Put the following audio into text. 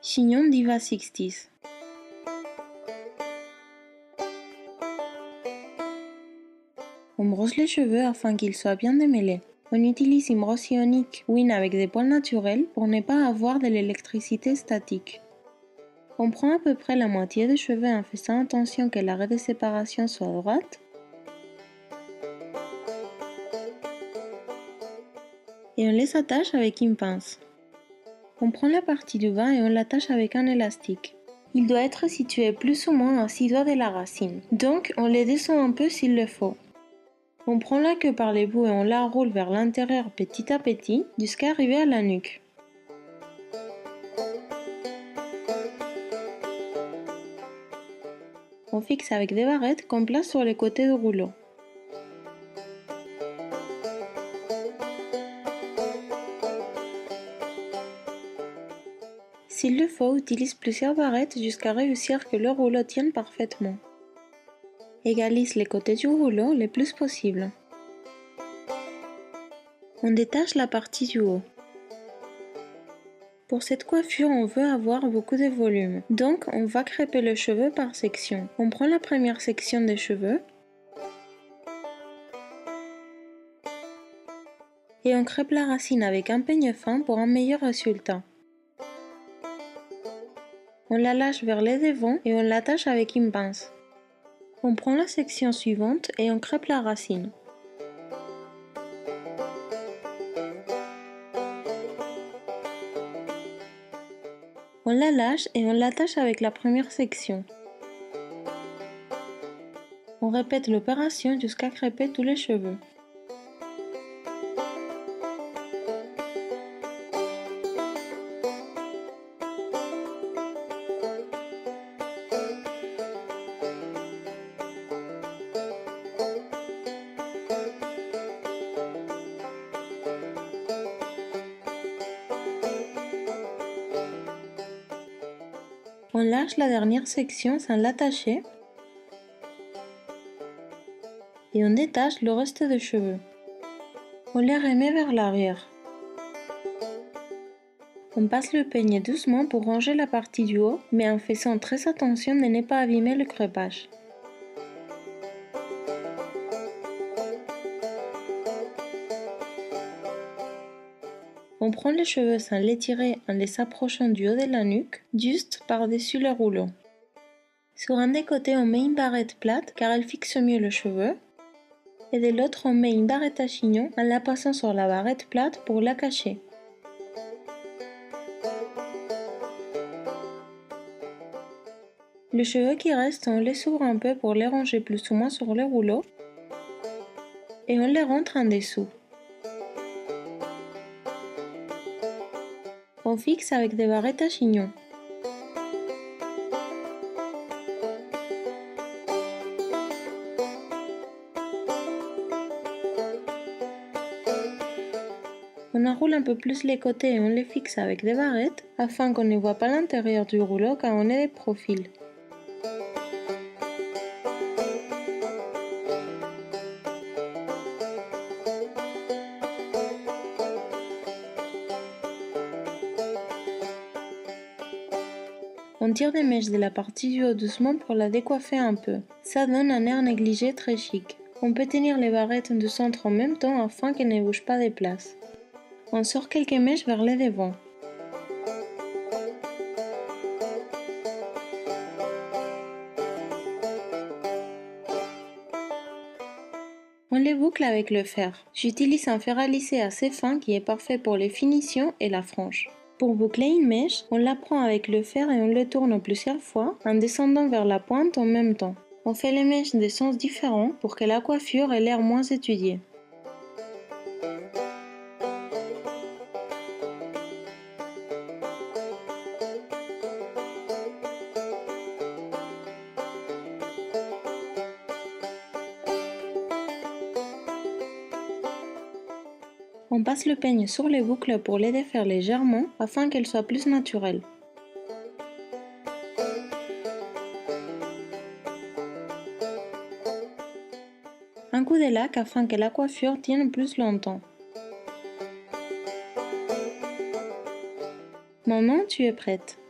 Chignon Diva 60s. On brosse les cheveux afin qu'ils soient bien démêlés. On utilise une brosse ionique ou une avec des poils naturels pour ne pas avoir de l'électricité statique. On prend à peu près la moitié des cheveux en faisant attention que l'arrêt de séparation soit droite. Et on les attache avec une pince. On prend la partie du bas et on l'attache avec un élastique. Il doit être situé plus ou moins à 6 doigts de la racine, donc on les descend un peu s'il le faut. On prend la queue par les bouts et on la roule vers l'intérieur petit à petit jusqu'à arriver à la nuque. On fixe avec des barrettes qu'on place sur les côtés du rouleau. S'il le faut, utilise plusieurs barrettes jusqu'à réussir que le rouleau tienne parfaitement. Égalise les côtés du rouleau le plus possible. On détache la partie du haut. Pour cette coiffure, on veut avoir beaucoup de volume, donc on va crêper le cheveu par section. On prend la première section des cheveux et on crêpe la racine avec un peigne fin pour un meilleur résultat. On la lâche vers le devant et on l'attache avec une pince. On prend la section suivante et on crêpe la racine. On la lâche et on l'attache avec la première section. On répète l'opération jusqu'à crêper tous les cheveux. On lâche la dernière section sans l'attacher et on détache le reste des cheveux. On les remet vers l'arrière. On passe le peigne doucement pour ranger la partie du haut, mais en faisant très attention de ne pas abîmer le crêpage. On prend les cheveux sans les tirer en les approchant du haut de la nuque, juste par-dessus le rouleau. Sur un des côtés, on met une barrette plate car elle fixe mieux le cheveu, et de l'autre, on met une barrette à chignon en la passant sur la barrette plate pour la cacher. Les cheveux qui restent, on les ouvre un peu pour les ranger plus ou moins sur le rouleau, et on les rentre en dessous. On fixe avec des barrettes à chignon. On enroule un peu plus les côtés et on les fixe avec des barrettes afin qu'on ne voit pas l'intérieur du rouleau quand on est de profil. On tire des mèches de la partie du haut doucement pour la décoiffer un peu. Ça donne un air négligé très chic. On peut tenir les barrettes du centre en même temps afin qu'elles ne bougent pas de place. On sort quelques mèches vers le devant. On les boucle avec le fer. J'utilise un fer à lisser assez fin qui est parfait pour les finitions et la frange. Pour boucler une mèche, on la prend avec le fer et on le tourne plusieurs fois en descendant vers la pointe en même temps. On fait les mèches de sens différents pour que la coiffure ait l'air moins étudiée. On passe le peigne sur les boucles pour les défaire légèrement afin qu'elles soient plus naturelles. Un coup de laque afin que la coiffure tienne plus longtemps. Maintenant, tu es prête.